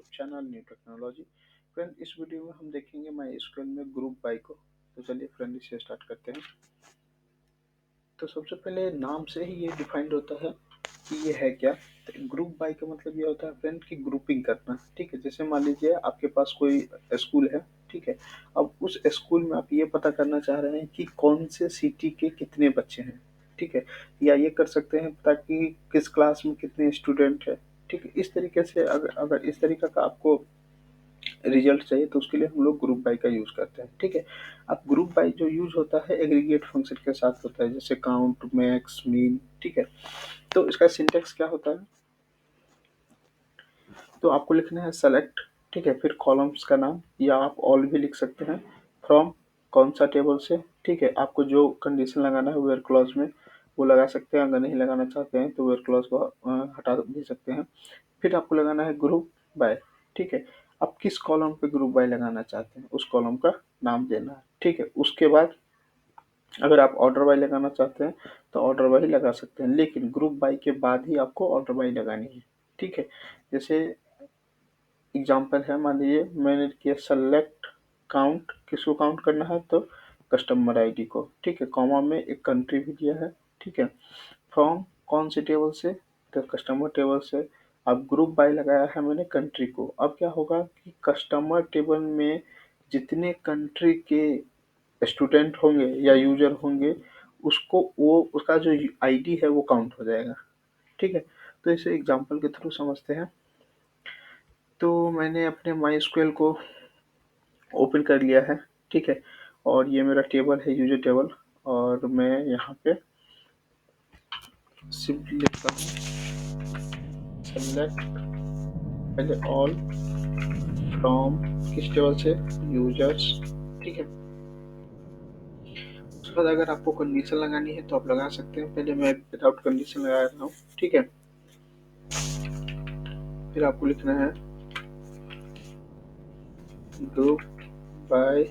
YouTube channel new technology. Friend, इस video में हम देखेंगे माई स्क्वेल में ग्रुप बाय को। तो चलिए फ्रेंड, इसे स्टार्ट करते हैं। तो सबसे पहले नाम से ही ये डिफाइंड होता है कि ये है क्या। तो ग्रुप बाय का मतलब ये होता है फ्रेंड कि ग्रुपिंग करना। ठीक है, जैसे मान लीजिए आपके पास कोई स्कूल है। ठीक है, अब उस स्कूल में आप ये पता करना चाह रहे हैं कि कौन से सिटी के कितने बच्चे हैं। ठीक है, या ये कर सकते हैं ताकि किस क्लास में कितने स्टूडेंट है। ठीक है, इस तरीके से अगर अगर इस तरीके का आपको रिजल्ट चाहिए तो उसके लिए हम लोग ग्रुप बाय का यूज करते हैं। ठीक है, अब ग्रुप बाय जो यूज होता है एग्रीगेट फंक्शन के साथ होता है, जैसे काउंट, मैक्स, मीन। ठीक है, तो इसका सिंटेक्स क्या होता है, तो आपको लिखना है सेलेक्ट। ठीक है, फिर कॉलम्स का नाम, या आप ऑल भी लिख सकते हैं। फ्रॉम, कौन सा टेबल से। ठीक है, आपको जो कंडीशन लगाना है वेयर क्लॉज में वो लगा सकते हैं। अगर नहीं लगाना चाहते हैं तो वेयर क्लॉज को हटा भी सकते हैं। फिर आपको लगाना है ग्रुप बाय। ठीक है, आप किस कॉलम पे ग्रुप बाय लगाना चाहते हैं उस कॉलम का नाम देना है। ठीक है, उसके बाद अगर आप ऑर्डर बाय लगाना चाहते हैं तो ऑर्डर बाय लगा सकते हैं, लेकिन ग्रुप बाय के बाद ही आपको ऑर्डर बाय लगानी है। ठीक है, जैसे एग्जांपल है, मान लीजिए मैंने किया सेलेक्ट काउंट, किसको काउंट करना है तो कस्टमर आईडी को। ठीक है, कॉमा में एक कंट्री भी दिया है। ठीक है, फ्रॉम, कौन से टेबल से तो कस्टमर टेबल से। अब ग्रुप बाय लगाया है मैंने कंट्री को। अब क्या होगा कि कस्टमर टेबल में जितने कंट्री के स्टूडेंट होंगे या यूजर होंगे उसको वो उसका जो आईडी है वो काउंट हो जाएगा। ठीक है, तो इसे एग्जांपल के थ्रू समझते हैं। तो मैंने अपने माई स्क्वेल को ओपन कर लिया है। ठीक है, और ये मेरा टेबल है, यूजर टेबल। और मैं यहाँ पे सिंपली लिखता हूँ सेलेक्ट, पहले ऑल, फ्रॉम, किस टेबल से, यूजर्स। ठीक है, उसके बाद अगर आपको कंडीशन लगानी है तो आप लगा सकते हैं। पहले मैं विदाउट कंडीशन लगा रहा हूँ। ठीक है, फिर आपको लिखना है ग्रुप बाय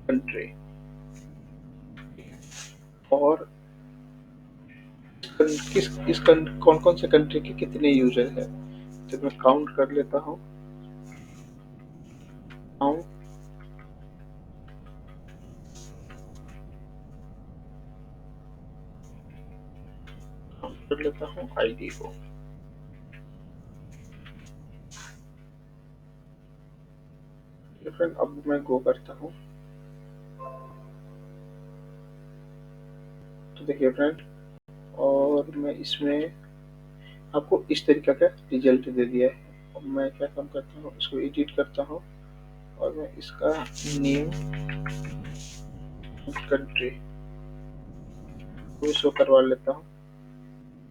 कंट्री। और किस कौन कौन से कंट्री के कितने यूजर है तो मैं काउंट कर लेता हूँ। काउंट कर लेता हूँ आईडी को। फ्रेंड, अब मैं गो करता हूँ तो देखिए फ्रेंड, और मैं इसमें आपको इस तरीके का रिजल्ट दे दिया है। अब मैं क्या काम करता हूँ, इसको एडिट करता हूँ और मैं इसका नेम, कंट्री को शो करवा लेता हूँ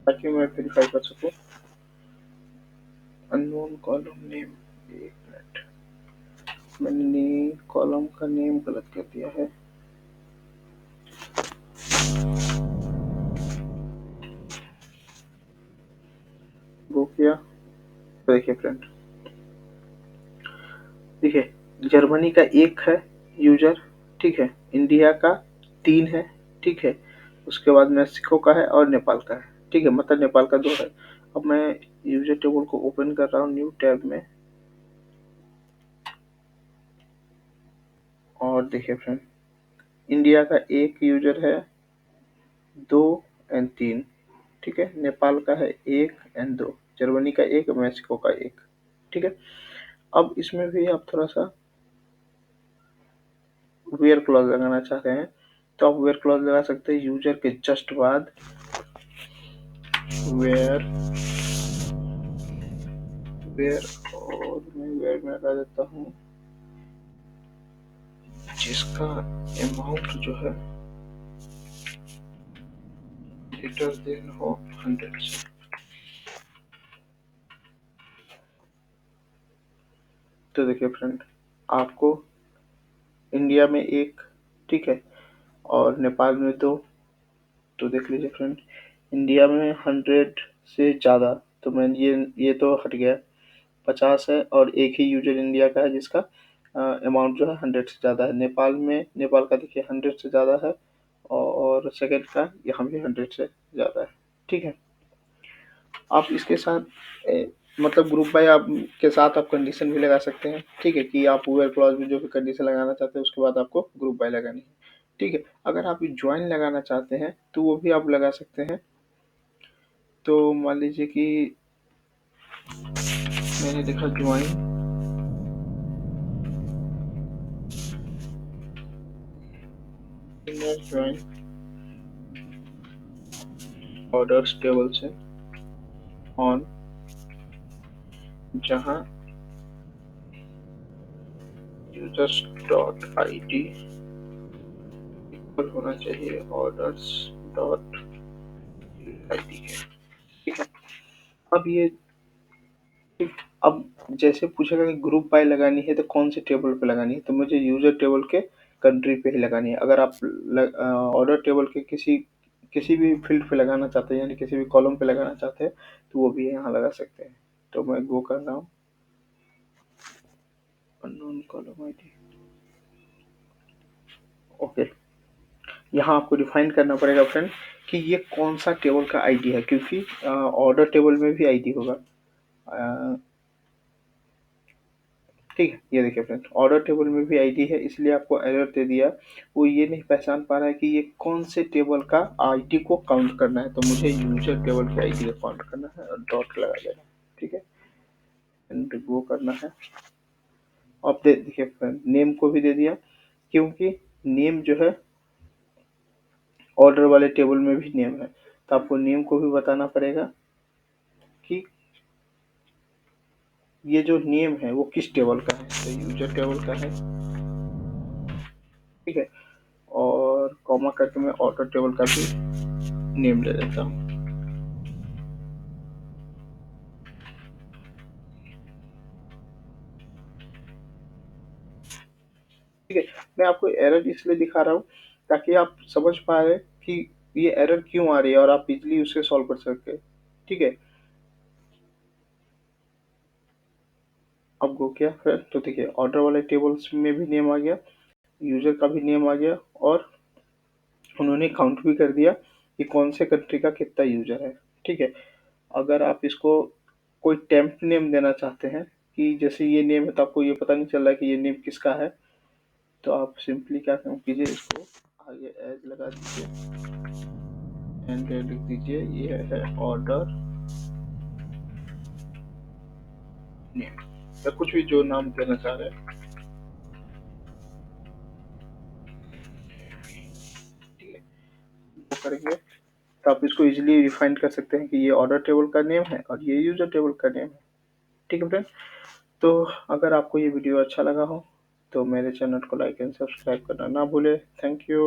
ताकि मैं वेरीफाई कर सकूँ। अननोन कॉलम नेम, एक मिनट, मैंने कॉलम का नेम गलत कर दिया है। वो किया तो देखिए फ्रेंड, देखिए जर्मनी का एक है यूजर। ठीक है, इंडिया का 3 है। ठीक है, उसके बाद मेक्सिको का है और नेपाल का है। ठीक है, मतलब नेपाल का 2 है। अब मैं यूजर टेबल को ओपन कर रहा हूँ न्यू टैब में, और देखिए फ्रेंड, इंडिया का एक यूजर है, 2 एंड 3। ठीक है, नेपाल का है 1 एंड 2, जर्मनी का 1, मेक्सिको का 1। ठीक है, अब इसमें भी आप थोड़ा सा वेयर क्लॉज लगाना चाह रहे हैं तो आप वेयर क्लॉज लगा सकते हैं यूजर के जस्ट बाद। वेयर वेयर और मैं वेयर में लगा देता हूँ जिसका अमाउंट जो है ग्रेटर देन हो 100 से। तो देखिए फ्रेंड, आपको इंडिया में 1, ठीक है, और नेपाल में 2। तो देख लीजिए फ्रेंड, इंडिया में 100 से ज़्यादा, तो मैं ये तो हट गया, 50 है, और एक ही यूजर इंडिया का है जिसका अमाउंट जो है 100 से ज़्यादा है। नेपाल में, नेपाल का देखिए 100 से ज़्यादा है, और सेकंड का यहाँ भी 100 से ज़्यादा है। ठीक है, आप इसके साथ मतलब ग्रुप बाय आप के साथ आप कंडीशन भी लगा सकते हैं, ठीक है, कि आप वेयर क्लॉज में जो भी कंडीशन लगाना चाहते हैं उसके बाद आपको ग्रुप बाय लगानी है, ठीक है। अगर आप ज्वाइन लगाना चाहते हैं तो वो भी आप लगा सकते हैं। तो मान लीजिए कि मैंने लिखा ज्वाइन ज्वाइन ऑर्डर्स टेबल से ऑन, जहां users dot I D equal होना चाहिए ऑर्डर्स डॉट आई डी है, ठीक है। अब ये अब जैसे पूछेगा कि ग्रुप बाय लगानी है तो कौन से टेबल पे लगानी है, तो मुझे यूजर टेबल के कंट्री पे ही लगानी है। अगर आप ऑर्डर टेबल के किसी किसी भी फील्ड पे लगाना चाहते हैं, यानी किसी भी कॉलम पे लगाना चाहते हैं, तो वो भी यहाँ लगा सकते हैं। तो मैं गो कर रहा हूँ, अननोन कॉलम आईडी, ओके। यहाँ आपको डिफाइन करना पड़ेगा फ्रेंड कि ये कौन सा टेबल का आईडी है, क्योंकि ऑर्डर टेबल में भी आईडी होगा। ठीक है, ये देखिए फ्रेंड, ऑर्डर टेबल में भी आईडी है, इसलिए आपको एरर दे दिया। वो ये नहीं पहचान पा रहा है कि ये कौन से टेबल का आईडी को काउंट करना है, तो मुझे यूजर टेबल के आईडी को काउंट करना है और डॉट लगा देना है, ठीक है, एंड वो करना है। अब देखिए फ्रेंड, नेम को भी दे दिया, क्योंकि नेम जो है ऑर्डर वाले टेबल में भी नेम है, तो आपको नेम को भी बताना पड़ेगा कि ये जो नेम है वो किस टेबल का है, तो यूजर टेबल का है, ठीक है। और कॉमा करके मैं ऑर्डर टेबल का भी नेम ले लेता हूँ, ठीक है। मैं आपको एरर इसलिए दिखा रहा हूँ ताकि आप समझ पा रहे कि ये एरर क्यों आ रही है और आप इजीली उसे सॉल्व कर सकते हैं, ठीक है। अब गो किया फिर, तो देखिए ऑर्डर वाले टेबल्स में भी नेम आ गया, यूजर का भी नेम आ गया, और उन्होंने काउंट भी कर दिया कि कौन से कंट्री का कितना यूजर है, ठीक है। अगर आप इसको कोई टेम्प नेम देना चाहते हैं, कि जैसे ये नेम है तो आपको ये पता नहीं चल रहा है कि ये नेम किसका है, तो आप सिंपली क्या काम कीजिए, इसको आगे एज लगा दीजिए एंड लिख दीजिए ये है ऑर्डर नेम, या कुछ भी जो नाम देना चाह रहे हैं, ठीक है, वो करेंगे तो आप इसको इजीली डिफाइन कर सकते हैं कि ये ऑर्डर टेबल का नेम है और ये यूजर टेबल का नेम है, ठीक है फ्रेंड। तो अगर आपको ये वीडियो अच्छा लगा हो तो मेरे चैनल को लाइक एंड सब्सक्राइब करना ना भूले। Thank you.